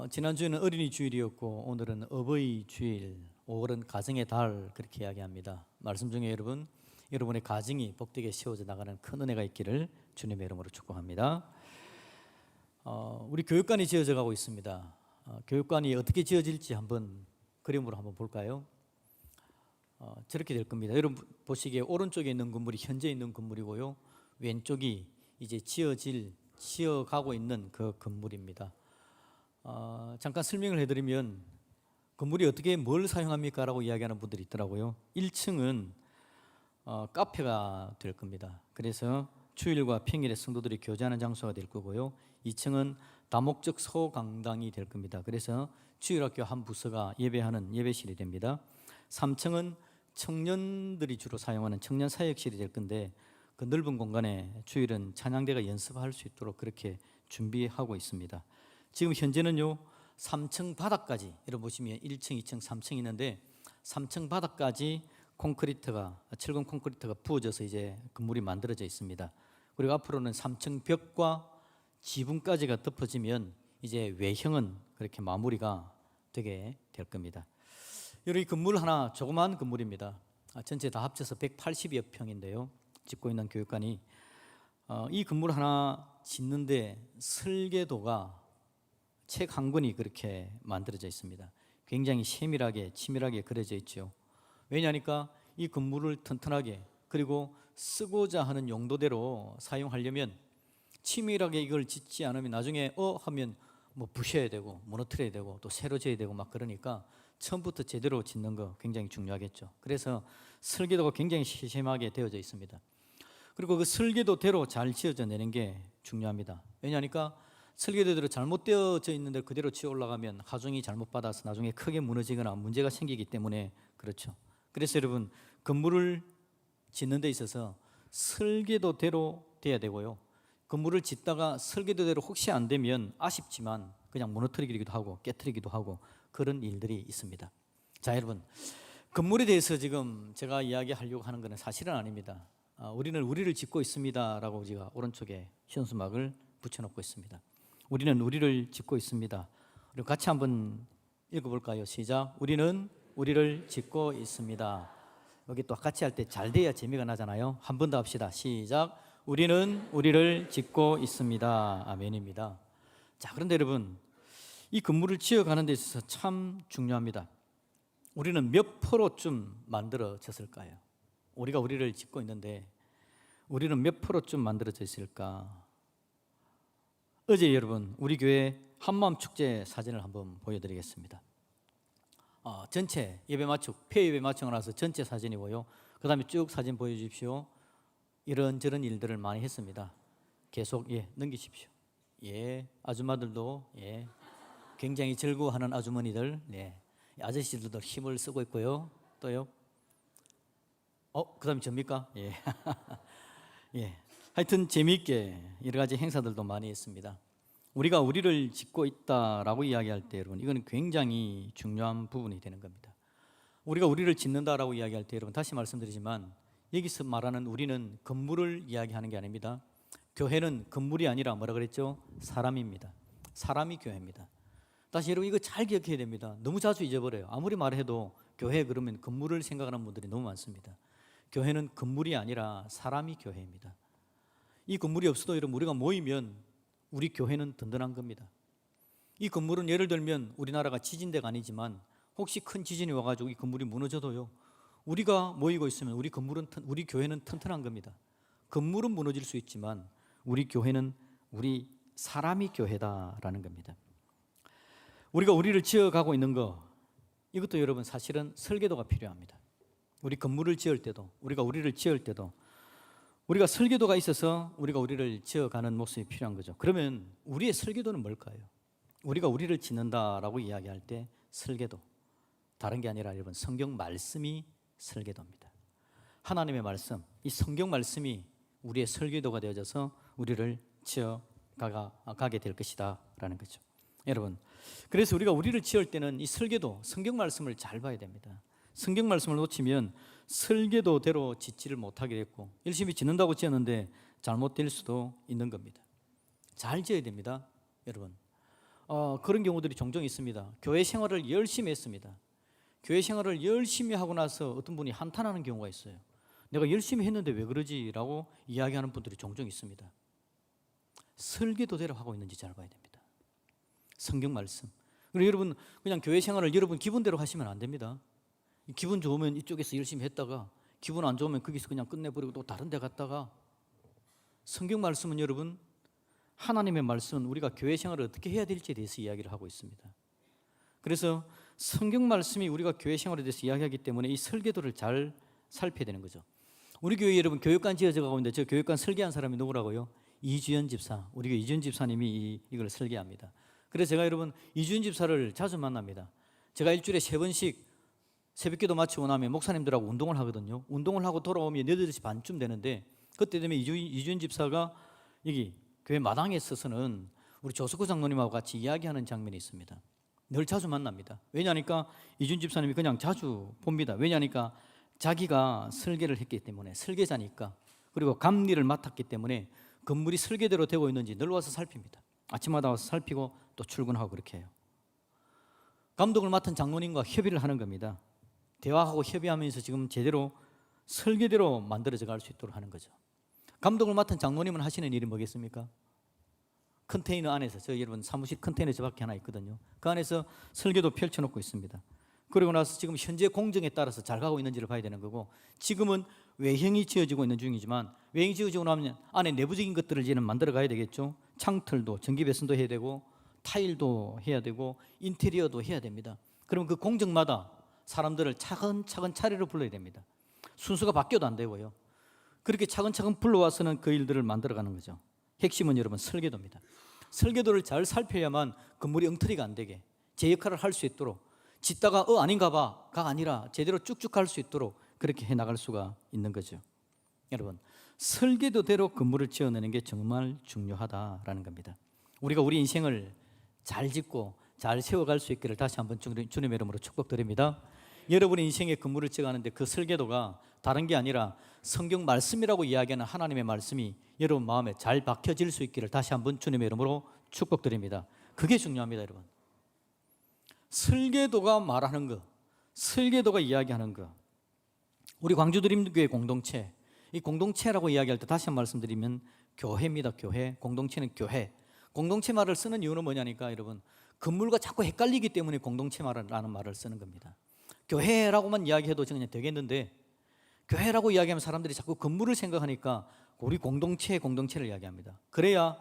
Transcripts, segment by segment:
지난주에는 어린이 주일이었고 오늘은 어버이 주일, 5월은 가정의 달 그렇게 이야기합니다. 말씀 중에 여러분의 가정이 복되게 세워져 나가는 큰 은혜가 있기를 주님의 이름으로 축복합니다. 우리 교육관이 지어져 가고 있습니다. 교육관이 어떻게 지어질지 한번 그림으로 한번 볼까요? 저렇게 될 겁니다. 여러분 보시기에 오른쪽에 있는 건물이 현재 있는 건물이고요, 왼쪽이 이제 지어가고 있는 그 건물입니다. 잠깐 설명을 해드리면 건물이 어떻게 뭘 사용합니까? 라고 이야기하는 분들이 있더라고요. 1층은 카페가 될 겁니다. 그래서 주일과 평일에 성도들이 교제하는 장소가 될 거고요, 2층은 다목적 소강당이 될 겁니다. 그래서 주일학교 한 부서가 예배하는 예배실이 됩니다. 3층은 청년들이 주로 사용하는 청년 사역실이 될 건데, 그 넓은 공간에 주일은 찬양대가 연습할 수 있도록 그렇게 준비하고 있습니다. 지금 현재는요 3층 바닥까지, 여러분 보시면 1층, 2층, 3층 있는데 3층 바닥까지 철근 콘크리트가 부어져서 이제 건물이 만들어져 있습니다. 그리고 앞으로는 3층 벽과 지붕까지가 덮어지면 이제 외형은 그렇게 마무리가 되게 될 겁니다. 여러분 이 건물 하나 조그마한 건물입니다. 전체 다 합쳐서 180여 평인데요, 짓고 있는 교육관이 이 건물 하나 짓는데 설계도가 책 한 권이 그렇게 만들어져 있습니다. 굉장히 세밀하게 치밀하게 그려져 있죠. 왜냐하니까 이 건물을 튼튼하게, 그리고 쓰고자 하는 용도대로 사용하려면 치밀하게 이걸 짓지 않으면 나중에 하면 뭐 부셔야 되고 무너뜨려야 되고 또 새로 지어야 되고 막 그러니까 처음부터 제대로 짓는 거 굉장히 중요하겠죠. 그래서 설계도가 굉장히 세심하게 되어져 있습니다. 그리고 그 설계도대로 잘 지어져 내는 게 중요합니다. 왜냐하니까 설계도대로 잘못되어져 있는데 그대로 지어 올라가면 하중이 잘못 받아서 나중에 크게 무너지거나 문제가 생기기 때문에 그렇죠. 그래서 여러분 건물을 짓는 데 있어서 설계도대로 돼야 되고요, 건물을 짓다가 설계도대로 혹시 안 되면 아쉽지만 그냥 무너뜨리기도 하고 깨트리기도 하고 그런 일들이 있습니다. 자, 여러분 건물에 대해서 지금 제가 이야기하려고 하는 것은 사실은 아닙니다. 우리는 우리를 짓고 있습니다 라고 제가 오른쪽에 현수막을 붙여놓고 있습니다. 우리는 우리를 짓고 있습니다. 그리고 같이 한번 읽어볼까요? 시작. 우리는 우리를 짓고 있습니다. 여기 또 같이 할 때 잘 돼야 재미가 나잖아요. 한 번 더 합시다. 시작. 우리는 우리를 짓고 있습니다. 아멘입니다. 자, 그런데 여러분 이 건물을 지어가는 데 있어서 참 중요합니다. 우리는 몇 프로쯤 만들어졌을까요? 우리가 우리를 짓고 있는데 우리는 몇 프로쯤 만들어져 있을까? 어제 여러분 우리 교회 한마음 축제 사진을 한번 보여드리겠습니다. 전체 예배 마치고 폐예배 마치고 나서 전체 사진이고요, 그 다음에 쭉 사진 보여주십시오. 이런저런 일들을 많이 했습니다. 계속 넘기십시오. 아줌마들도 굉장히 즐거워하는 아주머니들, 아저씨들도 힘을 쓰고 있고요. 또요. 그 다음에 접니까? 하여튼 재미있게 여러 가지 행사들도 많이 했습니다. 우리가 우리를 짓고 있다라고 이야기할 때 여러분 이거는 굉장히 중요한 부분이 되는 겁니다. 우리가 우리를 짓는다라고 이야기할 때 여러분 다시 말씀드리지만 여기서 말하는 우리는 건물을 이야기하는 게 아닙니다. 교회는 건물이 아니라 뭐라 그랬죠? 사람입니다. 사람이 교회입니다. 다시 여러분 이거 잘 기억해야 됩니다. 너무 자주 잊어버려요. 아무리 말해도 교회 그러면 건물을 생각하는 분들이 너무 많습니다. 교회는 건물이 아니라 사람이 교회입니다. 이 건물이 없어도 여러분 우리가 모이면 우리 교회는 든든한 겁니다. 이 건물은 예를 들면 우리나라가 지진대가 아니지만 혹시 큰 지진이 와가지고 이 건물이 무너져도요, 우리가 모이고 있으면 우리 교회는 튼튼한 겁니다. 건물은 무너질 수 있지만 우리 교회는 우리 사람이 교회다라는 겁니다. 우리가 우리를 지어가고 있는 거, 이것도 여러분 사실은 설계도가 필요합니다. 우리 건물을 지을 때도, 우리가 우리를 지을 때도 우리가 설계도가 있어서 우리가 우리를 지어가는 모습이 필요한 거죠. 그러면 우리의 설계도는 뭘까요? 우리가 우리를 짓는다라고 이야기할 때 설계도, 다른 게 아니라 여러분 성경 말씀이 설계도입니다. 하나님의 말씀, 이 성경 말씀이 우리의 설계도가 되어져서 우리를 지어가게 될 것이다 라는 거죠. 여러분, 그래서 우리가 우리를 지을 때는 이 설계도, 성경 말씀을 잘 봐야 됩니다. 성경 말씀을 놓치면 설계도대로 짓지를 못하게 됐고, 열심히 짓는다고 지었는데 잘못될 수도 있는 겁니다. 잘 지어야 됩니다. 여러분, 그런 경우들이 종종 있습니다. 교회 생활을 열심히 했습니다. 교회 생활을 열심히 하고 나서 어떤 분이 한탄하는 경우가 있어요. 내가 열심히 했는데 왜 그러지? 라고 이야기하는 분들이 종종 있습니다. 설계도대로 하고 있는지 잘 봐야 됩니다. 성경 말씀. 그리고 여러분 그냥 교회 생활을 여러분 기분대로 하시면 안 됩니다. 기분 좋으면 이쪽에서 열심히 했다가 기분 안 좋으면 거기서 그냥 끝내버리고 또 다른 데 갔다가, 성경 말씀은 여러분, 하나님의 말씀은 우리가 교회 생활을 어떻게 해야 될지에 대해서 이야기를 하고 있습니다. 그래서 성경 말씀이 우리가 교회 생활에 대해서 이야기하기 때문에 이 설계도를 잘 살펴야 되는 거죠. 우리 교회 여러분 교육관 지어져 가고 있는데 저 교육관 설계한 사람이 누구라고요? 이주연 집사. 우리 교회 이주연 집사님이 이걸 설계합니다. 그래서 제가 여러분 이주연 집사를 자주 만납니다. 제가 일주일에 3번씩 새벽기도 마치고 나면 목사님들하고 운동을 하거든요. 운동을 하고 돌아오면 8시 반쯤 되는데 그때 되면 이주연 집사가 여기 교회 마당에 서서는 우리 조석구 장로님하고 같이 이야기하는 장면이 있습니다. 늘 자주 만납니다. 왜냐하니까 이주연 집사님이 그냥 자주 봅니다. 왜냐하니까 자기가 설계를 했기 때문에, 설계자니까, 그리고 감리를 맡았기 때문에 건물이 설계대로 되고 있는지 늘 와서 살핍니다. 아침마다 와서 살피고 또 출근하고 그렇게 해요. 감독을 맡은 장로님과 협의를 하는 겁니다. 대화하고 협의하면서 지금 제대로 설계대로 만들어져 갈 수 있도록 하는 거죠. 감독을 맡은 장로님은 하시는 일이 뭐겠습니까? 컨테이너 안에서, 저 여러분 사무실 컨테이너 저밖에 하나 있거든요. 그 안에서 설계도 펼쳐놓고 있습니다. 그리고 나서 지금 현재 공정에 따라서 잘 가고 있는지를 봐야 되는 거고, 지금은 외형이 지어지고 있는 중이지만 외형이 지어지고 나면 안에 내부적인 것들을 이제는 만들어 가야 되겠죠. 창틀도 전기 배선도 해야 되고 타일도 해야 되고 인테리어도 해야 됩니다. 그럼 그 공정마다 사람들을 차근차근 차례로 불러야 됩니다. 순서가 바뀌어도 안 되고요. 그렇게 차근차근 불러와서는 그 일들을 만들어가는 거죠. 핵심은 여러분 설계도입니다. 설계도를 잘 살펴야만 건물이 엉터리가 안 되게 제 역할을 할 수 있도록, 짓다가 아닌가 봐가 아니라 제대로 쭉쭉 갈 수 있도록 그렇게 해나갈 수가 있는 거죠. 여러분 설계도대로 건물을 지어내는 게 정말 중요하다라는 겁니다. 우리가 우리 인생을 잘 짓고 잘 세워갈 수 있기를 다시 한번 주님의 이름으로 축복드립니다. 여러분의 인생의 건물을 지어가는데 그 설계도가 다른 게 아니라 성경 말씀이라고 이야기하는 하나님의 말씀이 여러분 마음에 잘 박혀질 수 있기를 다시 한번 주님의 이름으로 축복드립니다. 그게 중요합니다. 여러분 설계도가 말하는 것, 설계도가 이야기하는 것. 우리 광주드림교회 공동체, 이 공동체라고 이야기할 때 다시 한 번 말씀드리면 교회입니다. 교회. 공동체는 교회. 공동체 말을 쓰는 이유는 뭐냐니까 여러분 건물과 자꾸 헷갈리기 때문에 공동체라는 말을 쓰는 겁니다. 교회라고만 이야기해도 그냥 되겠는데 교회라고 이야기하면 사람들이 자꾸 건물을 생각하니까 우리 공동체를 이야기합니다. 그래야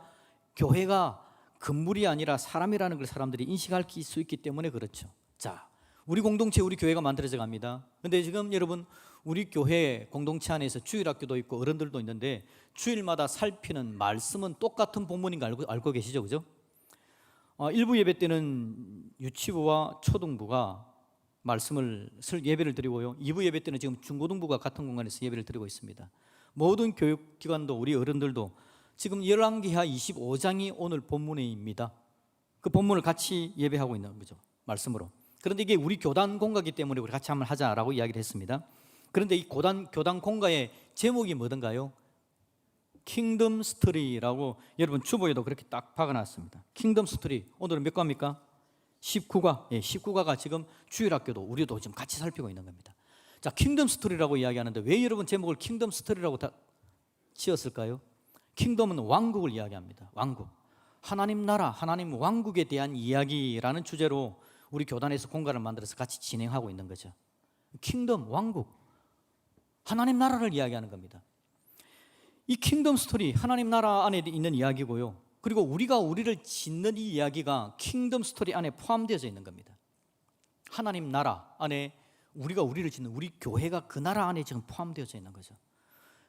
교회가 건물이 아니라 사람이라는 걸 사람들이 인식할 수 있기 때문에 그렇죠. 자, 우리 공동체, 우리 교회가 만들어져 갑니다. 근데 지금 여러분 우리 교회 공동체 안에서 주일학교도 있고 어른들도 있는데 주일마다 살피는 말씀은 똑같은 본문인 거 알고 계시죠? 그죠? 일부 예배 때는 유치부와 초등부가 말씀을 예배를 드리고요. 2부 예배 때는 지금 중고등부가 같은 공간에서 예배를 드리고 있습니다. 모든 교육기관도 우리 어른들도 지금 열왕기하 25장이 오늘 본문입니다. 그 본문을 같이 예배하고 있는 거죠. 말씀으로. 그런데 이게 우리 교단 공가기 때문에 우리 같이 한번 하자라고 이야기를 했습니다. 그런데 이 교단 공가의 제목이 뭐던가요? 킹덤 스토리라고 여러분 주보에도 그렇게 딱 박아놨습니다. 킹덤 스토리. 오늘은 몇 과입니까? 19과. 19과가 지금 주일학교도 우리도 지금 같이 살피고 있는 겁니다. 자, 킹덤 스토리라고 이야기하는데 왜 여러분 제목을 킹덤 스토리라고 다 지었을까요? 킹덤은 왕국을 이야기합니다. 왕국. 하나님 나라, 하나님 왕국에 대한 이야기라는 주제로 우리 교단에서 공간을 만들어서 같이 진행하고 있는 거죠. 킹덤, 왕국. 하나님 나라를 이야기하는 겁니다. 이 킹덤 스토리, 하나님 나라 안에 있는 이야기고요. 그리고 우리가 우리를 짓는 이 이야기가 킹덤 스토리 안에 포함되어져 있는 겁니다. 하나님 나라 안에 우리가 우리를 짓는 우리 교회가 그 나라 안에 지금 포함되어져 있는 거죠.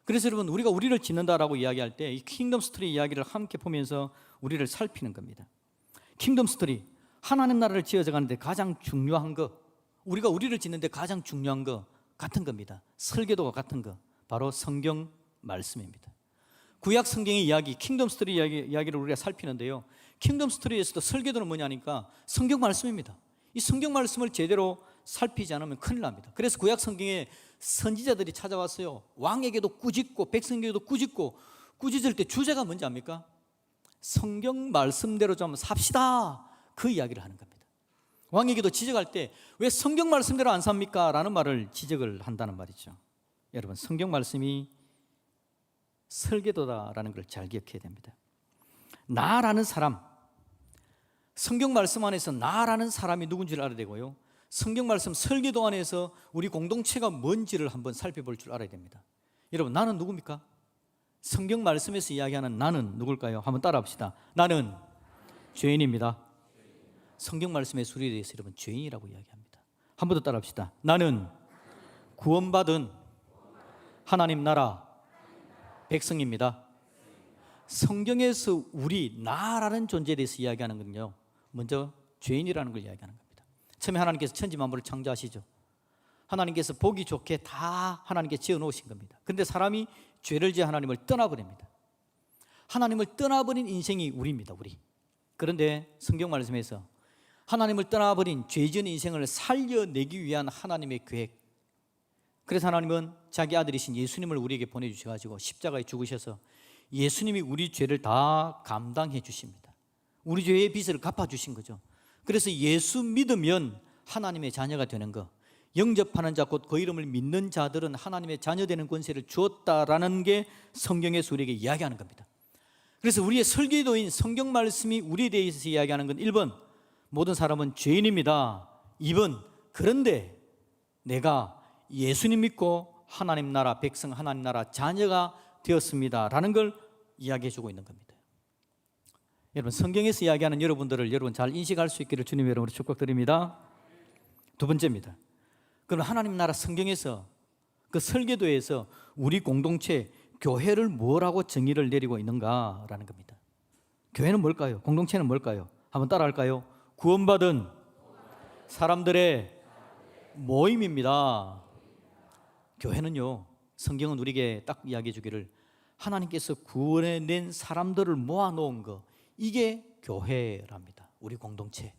그래서 여러분 우리가 우리를 짓는다라고 이야기할 때 이 킹덤 스토리 이야기를 함께 보면서 우리를 살피는 겁니다. 킹덤 스토리, 하나님 나라를 지어져 가는데 가장 중요한 거, 우리가 우리를 짓는데 가장 중요한 거 같은 겁니다. 설계도가 같은 거, 바로 성경 말씀입니다. 구약 성경의 이야기, 킹덤 스토리 이야기를 우리가 살피는데요. 킹덤 스토리에서도 설계도는 뭐냐니까 성경 말씀입니다. 이 성경 말씀을 제대로 살피지 않으면 큰일 납니다. 그래서 구약 성경에 선지자들이 찾아왔어요. 왕에게도 꾸짖고 백성에게도 꾸짖고, 꾸짖을 때 주제가 뭔지 압니까? 성경 말씀대로 좀 삽시다. 그 이야기를 하는 겁니다. 왕에게도 지적할 때 왜 성경 말씀대로 안 삽니까? 라는 말을 지적을 한다는 말이죠. 여러분, 성경 말씀이 설계도다라는 걸 잘 기억해야 됩니다. 나라는 사람, 성경 말씀 안에서 나라는 사람이 누군지를 알아야 되고요, 성경 말씀 설계도 안에서 우리 공동체가 뭔지를 한번 살펴볼 줄 알아야 됩니다. 여러분, 나는 누굽니까? 성경 말씀에서 이야기하는 나는 누굴까요? 한번 따라합시다. 나는 죄인입니다. 성경 말씀에서 우리에 대해서 여러분 죄인이라고 이야기합니다. 한 번 더 따라합시다. 나는 구원받은 하나님 나라 백성입니다. 성경에서 우리 나라는 존재에 대해서 이야기하는 건요, 먼저 죄인이라는 걸 이야기하는 겁니다. 처음에 하나님께서 천지 만물을 창조하시죠. 하나님께서 보기 좋게 다 하나님께 지어 놓으신 겁니다. 그런데 사람이 죄를 지어 하나님을 떠나버립니다. 하나님을 떠나버린 인생이 우리입니다. 우리. 그런데 성경 말씀에서 하나님을 떠나버린 죄 지은 인생을 살려내기 위한 하나님의 계획, 그래서 하나님은 자기 아들이신 예수님을 우리에게 보내주셔가지고 십자가에 죽으셔서 예수님이 우리 죄를 다 감당해 주십니다. 우리 죄의 빚을 갚아주신 거죠. 그래서 예수 믿으면 하나님의 자녀가 되는 거, 영접하는 자 곧 그 이름을 믿는 자들은 하나님의 자녀 되는 권세를 주었다라는 게 성경에서 우리에게 이야기하는 겁니다. 그래서 우리의 설계도인 성경 말씀이 우리에 대해서 이야기하는 건 1번, 모든 사람은 죄인입니다. 2번, 그런데 내가 예수님 믿고 하나님 나라 백성, 하나님 나라 자녀가 되었습니다 라는 걸 이야기해 주고 있는 겁니다. 여러분, 성경에서 이야기하는 여러분들을 여러분 잘 인식할 수 있기를 주님의 이름으로 축복드립니다. 두 번째입니다. 그럼 하나님 나라 성경에서 그 설계도에서 우리 공동체 교회를 뭐라고 정의를 내리고 있는가라는 겁니다. 교회는 뭘까요? 공동체는 뭘까요? 한번 따라할까요? 구원받은 사람들의 모임입니다. 교회는요, 성경은 우리에게 딱 이야기해 주기를 하나님께서 구원해낸 사람들을 모아놓은 거, 이게 교회랍니다. 우리 공동체.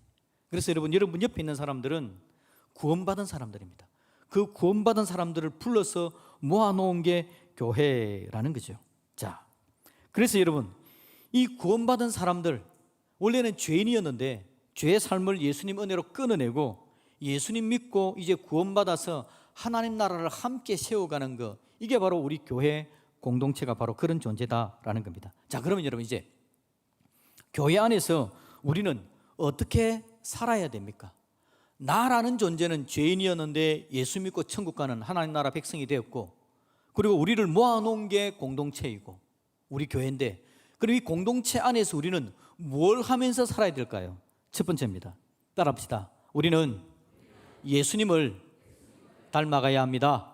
그래서 여러분 옆에 있는 사람들은 구원받은 사람들입니다. 그 구원받은 사람들을 불러서 모아놓은 게 교회라는 거죠. 자, 그래서 여러분, 이 구원받은 사람들, 원래는 죄인이었는데 죄의 삶을 예수님 은혜로 끊어내고 예수님 믿고 이제 구원받아서 하나님 나라를 함께 세워가는 거, 이게 바로 우리 교회 공동체가 바로 그런 존재다라는 겁니다. 자, 그러면 여러분, 이제 교회 안에서 우리는 어떻게 살아야 됩니까? 나라는 존재는 죄인이었는데 예수 믿고 천국 가는 하나님 나라 백성이 되었고, 그리고 우리를 모아놓은 게 공동체이고 우리 교회인데, 그럼 이 공동체 안에서 우리는 뭘 하면서 살아야 될까요? 첫 번째입니다. 따라합시다. 우리는 예수님을 닮아가야 합니다.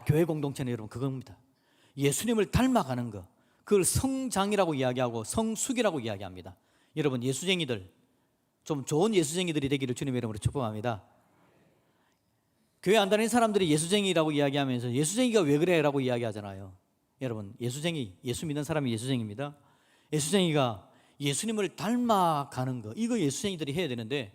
교회 공동체는 여러분 그겁니다. 예수님을 닮아가는 거, 그걸 성장이라고 이야기하고 성숙이라고 이야기합니다. 여러분, 예수쟁이들, 좀 좋은 예수쟁이들이 되기를 주님의 이름으로 축복합니다. 교회 안 다니는 사람들이 예수쟁이라고 이야기하면서 예수쟁이가 왜 그래? 라고 이야기하잖아요. 여러분, 예수쟁이, 예수 믿는 사람이 예수쟁이입니다. 예수쟁이가 예수님을 닮아가는 거, 이거 예수쟁이들이 해야 되는데,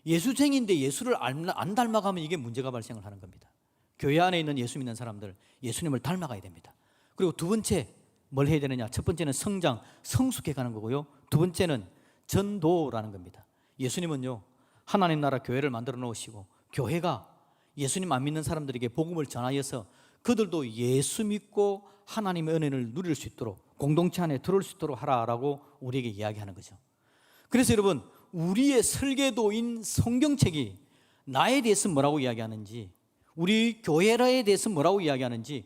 예수쟁이인데 예수를 안 닮아가면 이게 문제가 발생을 하는 겁니다. 교회 안에 있는 예수 믿는 사람들, 예수님을 닮아가야 됩니다. 그리고 두 번째 뭘 해야 되느냐? 첫 번째는 성장, 성숙해 가는 거고요. 두 번째는 전도라는 겁니다. 예수님은요, 하나님 나라 교회를 만들어 놓으시고 교회가 예수님 안 믿는 사람들에게 복음을 전하여서 그들도 예수 믿고 하나님의 은혜를 누릴 수 있도록 공동체 안에 들어올 수 있도록 하라라고 우리에게 이야기하는 거죠. 그래서 여러분, 우리의 설계도인 성경책이 나에 대해서 뭐라고 이야기하는지, 우리 교회에 대해서 뭐라고 이야기하는지,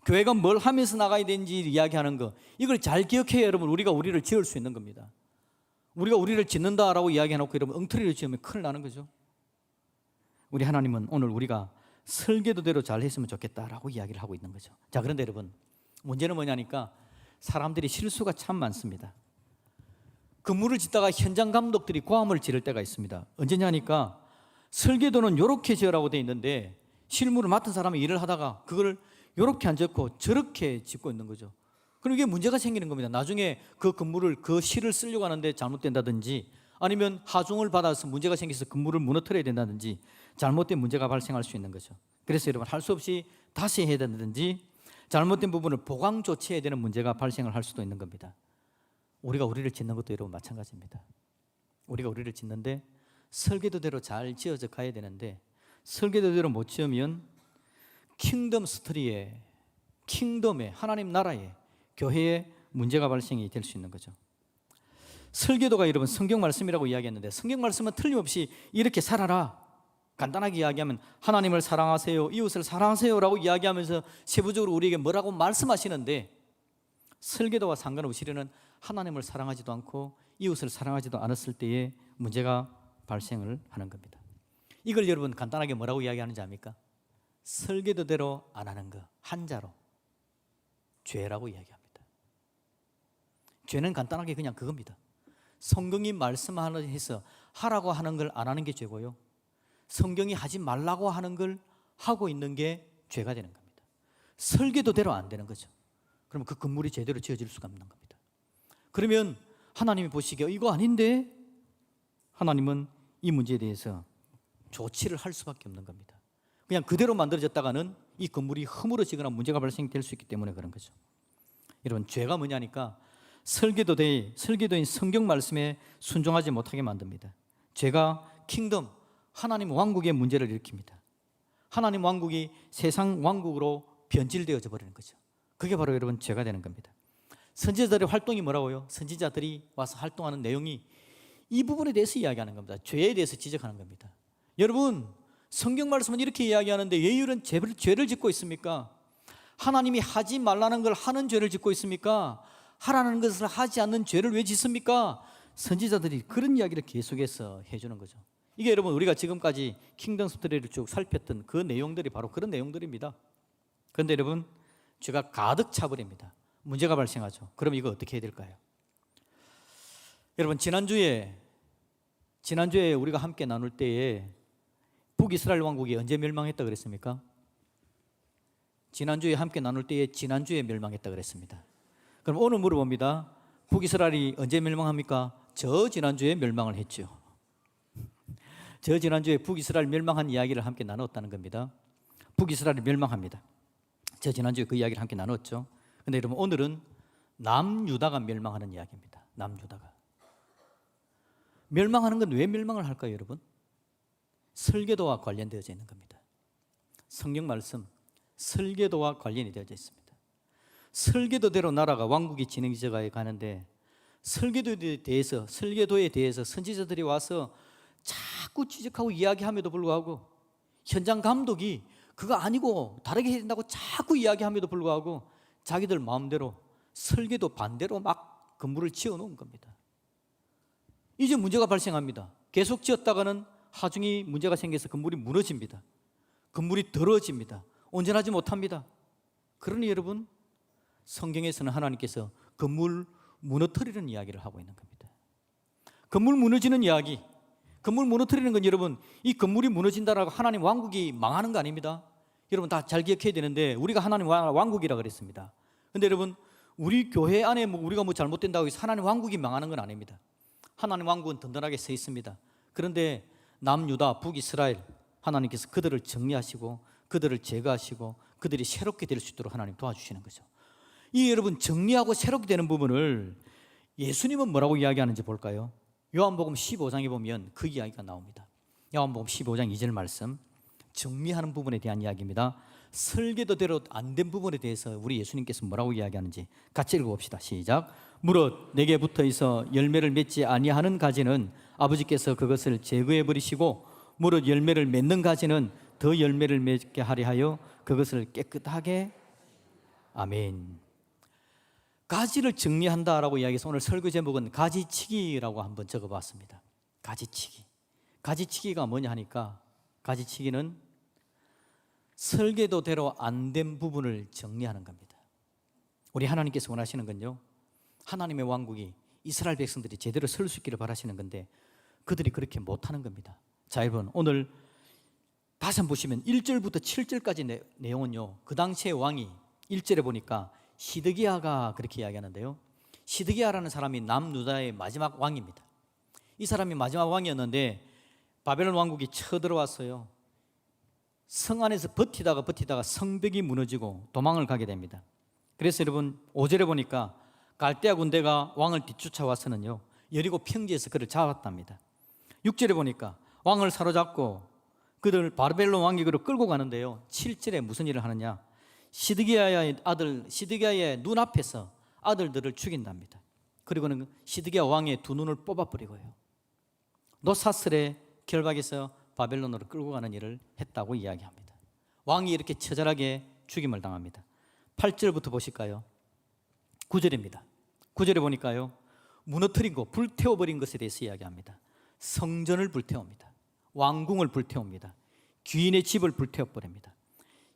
교회가 뭘 하면서 나가야 되는지 이야기하는 거, 이걸 잘 기억해야 여러분 우리가 우리를 지을 수 있는 겁니다. 우리가 우리를 짓는다라고 이야기해놓고 여러분 엉터리를 지으면 큰일 나는 거죠. 우리 하나님은 오늘 우리가 설계도대로 잘 했으면 좋겠다라고 이야기를 하고 있는 거죠. 자, 그런데 여러분, 문제는 뭐냐니까 사람들이 실수가 참 많습니다. 건물을 짓다가 현장 감독들이 고함을 지를 때가 있습니다. 언제냐니까 설계도는 이렇게 지으라고 돼 있는데 실무를 맡은 사람이 일을 하다가 그걸 이렇게 안 짓고 저렇게 짓고 있는 거죠. 그럼 이게 문제가 생기는 겁니다. 나중에 그 건물을, 그 실을 쓰려고 하는데 잘못된다든지, 아니면 하중을 받아서 문제가 생겨서 건물을 무너뜨려야 된다든지 잘못된 문제가 발생할 수 있는 거죠. 그래서 여러분, 할 수 없이 다시 해야 된다든지 잘못된 부분을 보강 조치해야 되는 문제가 발생을 할 수도 있는 겁니다. 우리가 우리를 짓는 것도 여러분 마찬가지입니다. 우리가 우리를 짓는데 설계도대로 잘 지어져 가야 되는데 설계도대로 못 지으면 킹덤 스토리에, 킹덤에, 하나님 나라에, 교회에 문제가 발생이 될 수 있는 거죠. 설계도가 여러분 성경 말씀이라고 이야기했는데 성경 말씀은 틀림없이 이렇게 살아라, 간단하게 이야기하면 하나님을 사랑하세요, 이웃을 사랑하세요 라고 이야기하면서 세부적으로 우리에게 뭐라고 말씀하시는데, 설계도와 상관없이 우리는 하나님을 사랑하지도 않고 이웃을 사랑하지도 않았을 때에 문제가 발생을 하는 겁니다. 이걸 여러분 간단하게 뭐라고 이야기하는지 압니까? 설계도대로 안 하는 거, 한자로 죄라고 이야기합니다. 죄는 간단하게 그냥 그겁니다. 성경이 말씀해서 하라고 하는 걸 안 하는 게 죄고요, 성경이 하지 말라고 하는 걸 하고 있는 게 죄가 되는 겁니다. 설계도대로 안 되는 거죠. 그러면 그 건물이 제대로 지어질 수가 없는 겁니다. 그러면 하나님이 보시기에 이거 아닌데, 하나님은 이 문제에 대해서 조치를 할 수밖에 없는 겁니다. 그냥 그대로 만들어졌다가는 이 건물이 허물어지거나 문제가 발생될 수 있기 때문에 그런 거죠. 여러분, 죄가 뭐냐니까 설계도인 성경 말씀에 순종하지 못하게 만듭니다. 죄가 킹덤, 하나님 왕국의 문제를 일으킵니다. 하나님 왕국이 세상 왕국으로 변질되어져 버리는 거죠. 그게 바로 여러분 죄가 되는 겁니다. 선지자들의 활동이 뭐라고요? 선지자들이 와서 활동하는 내용이 이 부분에 대해서 이야기하는 겁니다. 죄에 대해서 지적하는 겁니다. 여러분, 성경 말씀은 이렇게 이야기하는데 왜 이런 죄를 짓고 있습니까? 하나님이 하지 말라는 걸 하는 죄를 짓고 있습니까? 하라는 것을 하지 않는 죄를 왜 짓습니까? 선지자들이 그런 이야기를 계속해서 해주는 거죠. 이게 여러분 우리가 지금까지 킹덤 스토리를 쭉 살폈던 그 내용들이 바로 그런 내용들입니다. 그런데 여러분, 죄가 가득 차버립니다. 문제가 발생하죠. 그럼 이거 어떻게 해야 될까요? 여러분, 지난주에 우리가 함께 나눌 때에 북이스라엘 왕국이 언제 멸망했다 그랬습니까? 지난주에 함께 나눌 때에 지난주에 멸망했다 그랬습니다. 그럼 오늘 물어봅니다. 북이스라엘이 언제 멸망합니까? 저 지난주에 멸망을 했죠. 저 지난주에 북이스라엘 멸망한 이야기를 함께 나눴다는 겁니다. 북이스라엘이 멸망합니다. 저 지난주에 그 이야기를 함께 나눴죠. 그런데 여러분, 오늘은 남유다가 멸망하는 이야기입니다. 남유다가 멸망하는 건 왜 멸망을 할까요, 여러분? 설계도와 관련되어져 있는 겁니다. 성경 말씀, 설계도와 관련이 되어져 있습니다. 설계도대로 나라가 왕국이 진행되어 가는데 설계도에 대해서 선지자들이 와서 자꾸 지적하고 이야기함에도 불구하고 현장 감독이 그거 아니고 다르게 해야 된다고 자꾸 이야기함에도 불구하고 자기들 마음대로 설계도 반대로 막 건물을 지어놓은 겁니다. 이제 문제가 발생합니다. 계속 지었다가는 하중이 문제가 생겨서 건물이 무너집니다. 건물이 더러워집니다. 온전하지 못합니다. 그러니 여러분, 성경에서는 하나님께서 건물 무너뜨리는 이야기를 하고 있는 겁니다. 건물 무너지는 이야기, 건물 무너뜨리는 건 여러분, 이 건물이 무너진다라고 하나님 왕국이 망하는 거 아닙니다. 여러분 다 잘 기억해야 되는데 우리가 하나님 왕국이라 그랬습니다. 그런데 여러분, 우리 교회 안에 우리가 잘못된다고 해서 하나님 왕국이 망하는 건 아닙니다. 하나님 왕국은 든든하게 서 있습니다. 그런데 남유다, 북이스라엘, 하나님께서 그들을 정리하시고 그들을 제거하시고 그들이 새롭게 될 수 있도록 하나님 도와주시는 거죠. 이 여러분, 정리하고 새롭게 되는 부분을 예수님은 뭐라고 이야기하는지 볼까요? 요한복음 15장에 보면 그 이야기가 나옵니다. 요한복음 15장 2절 말씀, 정리하는 부분에 대한 이야기입니다. 설계도대로 안 된 부분에 대해서 우리 예수님께서 뭐라고 이야기하는지 같이 읽어봅시다. 시작. 무릇 내게 붙어 있어 열매를 맺지 아니하는 가지는 아버지께서 그것을 제거해 버리시고 무릇 열매를 맺는 가지는 더 열매를 맺게 하려 하여 그것을 깨끗하게. 아멘. 가지를 정리한다라고 이야기해서 오늘 설교 제목은 가지치기라고 한번 적어봤습니다. 가지치기. 가지치기가 뭐냐 하니까 가지치기는 설계도대로 안 된 부분을 정리하는 겁니다. 우리 하나님께서 원하시는 건요, 하나님의 왕국이 이스라엘 백성들이 제대로 설 수 있기를 바라시는 건데 그들이 그렇게 못하는 겁니다. 자, 여러분, 오늘 다시 한번 보시면 1절부터 7절까지 내용은요, 그 당시의 왕이 1절에 보니까 시드기야가 그렇게 이야기하는데요, 시드기야라는 사람이 남유다의 마지막 왕입니다. 이 사람이 마지막 왕이었는데 바벨론 왕국이 쳐들어왔어요. 성 안에서 버티다가 성벽이 무너지고 도망을 가게 됩니다. 그래서 여러분 5절에 보니까 갈대아 군대가 왕을 뒤쫓아와서는요, 여리고 평지에서 그를 잡았답니다. 6절에 보니까 왕을 사로잡고 그들 바벨론 왕이 그를 끌고 가는데요, 7절에 무슨 일을 하느냐, 시드기야의 아들 시드기야의 눈앞에서 아들들을 죽인답니다. 그리고는 시드기야 왕의 두 눈을 뽑아버리고요, 노사슬의 결박에서 바벨론으로 끌고 가는 일을 했다고 이야기합니다. 왕이 이렇게 처절하게 죽임을 당합니다. 8절부터 보실까요? 9절입니다. 9절에 보니까요, 무너뜨리고 불태워버린 것에 대해서 이야기합니다. 성전을 불태웁니다. 왕궁을 불태웁니다. 귀인의 집을 불태워버립니다.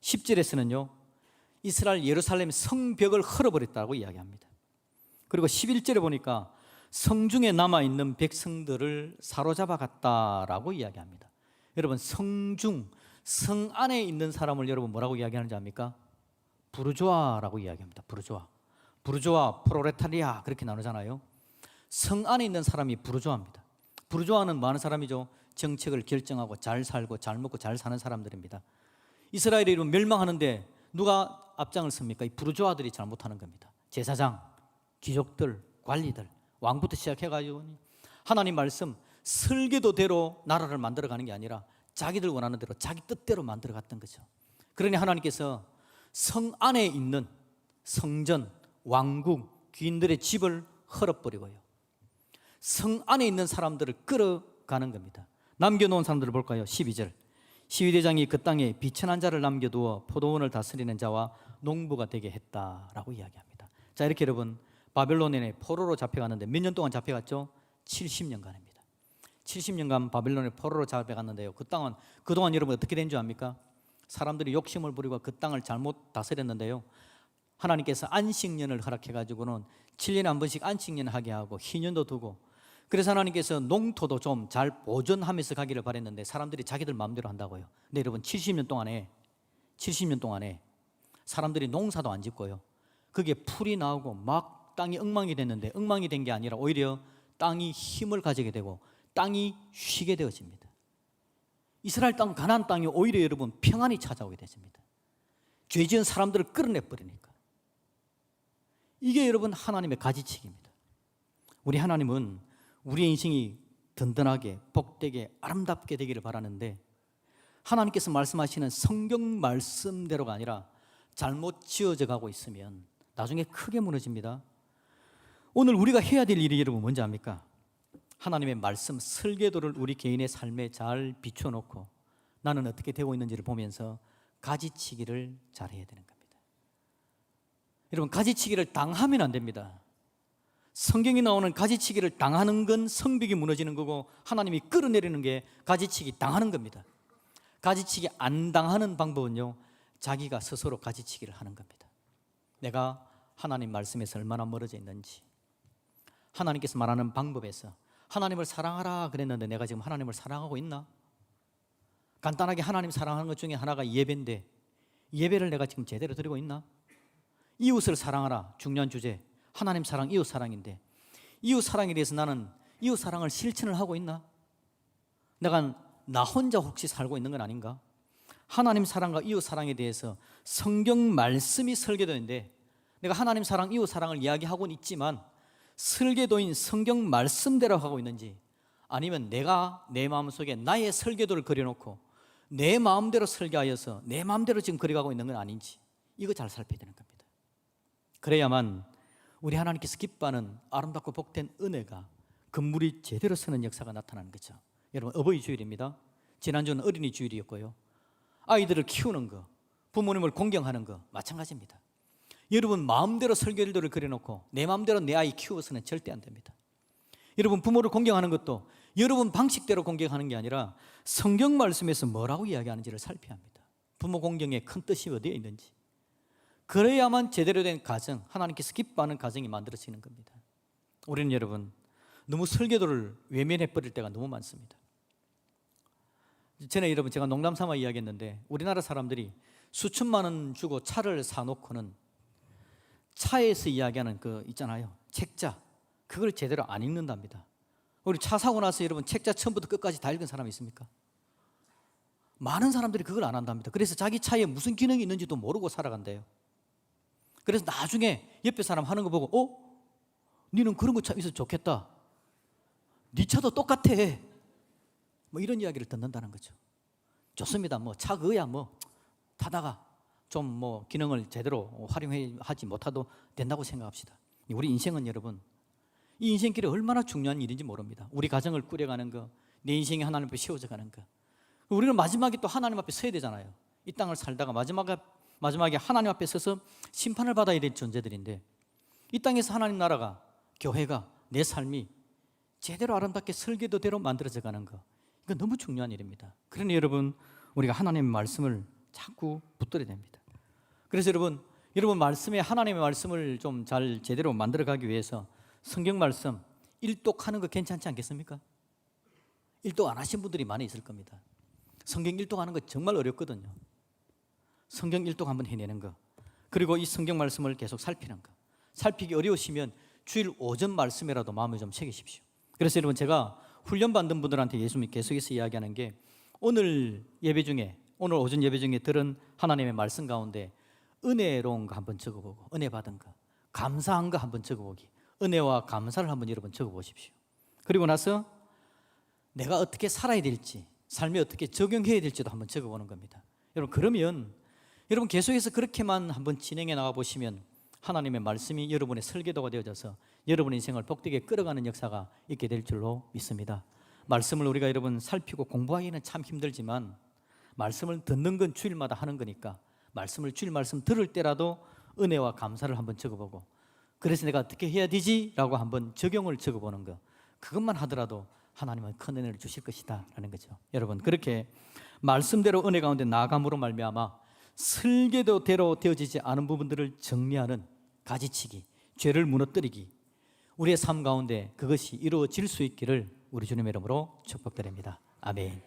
10절에서는요, 이스라엘 예루살렘 성벽을 헐어버렸다고 이야기합니다. 그리고 11절에 보니까 성중에 남아있는 백성들을 사로잡아 갔다라고 이야기합니다. 여러분, 성중, 성 안에 있는 사람을 여러분 뭐라고 이야기하는지 압니까? 부르주아라고 이야기합니다. 부르주아, 프로레타리아 그렇게 나누잖아요. 성 안에 있는 사람이 부르주아입니다. 부르주아는 뭐 하는 사람이죠? 정책을 결정하고 잘 살고 잘 먹고 잘 사는 사람들입니다. 이스라엘이 멸망하는데 누가 앞장을 섭니까? 이 부르주아들이 잘못하는 겁니다. 제사장, 귀족들, 관리들, 왕부터 시작해가지고 하나님 말씀 설계도대로 나라를 만들어가는 게 아니라 자기들 원하는 대로 자기 뜻대로 만들어갔던 거죠. 그러니 하나님께서 성 안에 있는 성전, 왕궁, 귀인들의 집을 헐어버리고요, 성 안에 있는 사람들을 끌어가는 겁니다. 남겨놓은 사람들을 볼까요? 12절, 시위대장이 그 땅에 비천한 자를 남겨두어 포도원을 다스리는 자와 농부가 되게 했다라고 이야기합니다. 자, 이렇게 여러분 바벨론에 포로로 잡혀갔는데 몇 년 동안 잡혀갔죠? 70년간입니다. 70년간 바벨론에 포로로 잡혀갔는데요, 그 땅은 그동안 여러분 어떻게 된 줄 압니까? 사람들이 욕심을 부리고 그 땅을 잘못 다스렸는데요, 하나님께서 안식년을 허락해가지고는 7년에 한 번씩 안식년 하게 하고 희년도 두고, 그래서 하나님께서 농토도 좀 잘 보존하면서 가기를 바랬는데 사람들이 자기들 마음대로 한다고요. 근데 여러분 70년 동안에 사람들이 농사도 안 짓고요, 그게 풀이 나오고 막 땅이 엉망이 됐는데, 엉망이 된 게 아니라 오히려 땅이 힘을 가지게 되고 땅이 쉬게 되어집니다. 이스라엘 땅, 가나안 땅이 오히려 여러분 평안이 찾아오게 되십니다. 죄 지은 사람들을 끌어내버리니까. 이게 여러분 하나님의 가지치기입니다. 우리 하나님은 우리의 인생이 든든하게 복되게 아름답게 되기를 바라는데, 하나님께서 말씀하시는 성경 말씀대로가 아니라 잘못 지어져 가고 있으면 나중에 크게 무너집니다. 오늘 우리가 해야 될 일이 여러분 뭔지 압니까? 하나님의 말씀 설계도를 우리 개인의 삶에 잘 비춰놓고 나는 어떻게 되고 있는지를 보면서 가지치기를 잘해야 되는 겁니다. 여러분, 가지치기를 당하면 안 됩니다. 성경에 나오는 가지치기를 당하는 건 성벽이 무너지는 거고, 하나님이 끌어내리는 게 가지치기 당하는 겁니다. 가지치기 안 당하는 방법은요, 자기가 스스로 가지치기를 하는 겁니다. 내가 하나님 말씀에서 얼마나 멀어져 있는지, 하나님께서 말하는 방법에서 하나님을 사랑하라 그랬는데 내가 지금 하나님을 사랑하고 있나? 간단하게 하나님 사랑하는 것 중에 하나가 예배인데 예배를 내가 지금 제대로 드리고 있나? 이웃을 사랑하라, 중요한 주제. 하나님 사랑, 이웃 사랑인데 이웃 사랑에 대해서 나는 이웃 사랑을 실천을 하고 있나? 내가 나 혼자 혹시 살고 있는 건 아닌가? 하나님 사랑과 이웃 사랑에 대해서 성경 말씀이 설계도인데 내가 하나님 사랑, 이웃 사랑을 이야기하고는 있지만 설계도인 성경 말씀대로 하고 있는지, 아니면 내가 내 마음속에 나의 설계도를 그려놓고 내 마음대로 설계하여서 내 마음대로 지금 그려가고 있는 건 아닌지, 이거 잘 살펴야 되는 겁니다. 그래야만 우리 하나님께서 기뻐하는 아름답고 복된 은혜가, 건물이 제대로 서는 역사가 나타나는 거죠. 여러분, 어버이 주일입니다. 지난주는 어린이 주일이었고요, 아이들을 키우는 거, 부모님을 공경하는 거 마찬가지입니다. 여러분 마음대로 설계도를 그려놓고 내 마음대로 내 아이 키워서는 절대 안 됩니다. 여러분 부모를 공경하는 것도 여러분 방식대로 공경하는 게 아니라 성경 말씀에서 뭐라고 이야기하는지를 살펴야 합니다. 부모 공경의 큰 뜻이 어디에 있는지, 그래야만 제대로 된 가정, 하나님께서 기뻐하는 가정이 만들어지는 겁니다. 우리는 여러분 너무 설계도를 외면해버릴 때가 너무 많습니다. 전에 여러분 제가 농담 삼아 이야기했는데, 우리나라 사람들이 수천만 원 주고 차를 사놓고는 차에서 이야기하는 그 있잖아요, 책자, 그걸 제대로 안 읽는답니다. 우리 차 사고 나서 여러분 책자 처음부터 끝까지 다 읽은 사람이 있습니까? 많은 사람들이 그걸 안 한답니다. 그래서 자기 차에 무슨 기능이 있는지도 모르고 살아간대요. 그래서 나중에 옆에 사람 하는 거 보고 니는 그런 거 참 있어서 좋겠다, 네 차도 똑같아. 뭐 이런 이야기를 듣는다는 거죠. 좋습니다. 뭐 차 그거야 뭐 타다가 좀 뭐 기능을 제대로 활용하지 못해도 된다고 생각합시다. 우리 인생은 여러분, 이 인생길이 얼마나 중요한 일인지 모릅니다. 우리 가정을 꾸려가는 거, 내 인생이 하나님 앞에 세워져 가는 거. 우리는 마지막에 또 하나님 앞에 서야 되잖아요. 이 땅을 살다가 마지막에 하나님 앞에 서서 심판을 받아야 될 존재들인데, 이 땅에서 하나님 나라가, 교회가, 내 삶이 제대로 아름답게 설계도대로 만들어져 가는 거, 이건 너무 중요한 일입니다. 그러니 여러분, 우리가 하나님의 말씀을 자꾸 붙들어야 됩니다. 그래서 여러분 말씀에, 하나님의 말씀을 좀 잘 제대로 만들어 가기 위해서 성경 말씀 일독하는 거 괜찮지 않겠습니까? 일독 안 하신 분들이 많이 있을 겁니다. 성경 일독하는 거 정말 어렵거든요. 성경 일독 한번 해내는 거, 그리고 이 성경 말씀을 계속 살피는 거. 살피기 어려우시면 주일 오전 말씀이라도 마음에 좀 새기십시오. 그래서 여러분, 제가 훈련받는 분들한테 예수님이 계속해서 이야기하는 게, 오늘 오전 예배 중에 들은 하나님의 말씀 가운데 은혜로운 거 한번 적어보고, 은혜 받은 거, 감사한 거 한번 적어보기, 은혜와 감사를 한번 여러분 적어보십시오. 그리고 나서 내가 어떻게 살아야 될지, 삶에 어떻게 적용해야 될지도 한번 적어보는 겁니다. 여러분, 그러면 여러분 계속해서 그렇게만 한번 진행해 나가 보시면 하나님의 말씀이 여러분의 설계도가 되어져서 여러분의 인생을 복되게 끌어가는 역사가 있게 될 줄로 믿습니다. 말씀을 우리가 여러분 살피고 공부하기는 참 힘들지만, 말씀을 듣는 건 주일마다 하는 거니까 말씀을 주일 말씀 들을 때라도 은혜와 감사를 한번 적어보고, 그래서 내가 어떻게 해야 되지? 라고 한번 적용을 적어보는 거, 그것만 하더라도 하나님은 큰 은혜를 주실 것이다 라는 거죠. 여러분, 그렇게 말씀대로 은혜 가운데 나아감으로 말미암아 설계도대로 되어지지 않은 부분들을 정리하는 가지치기, 죄를 무너뜨리기, 우리의 삶 가운데 그것이 이루어질 수 있기를 우리 주님의 이름으로 축복드립니다. 아멘.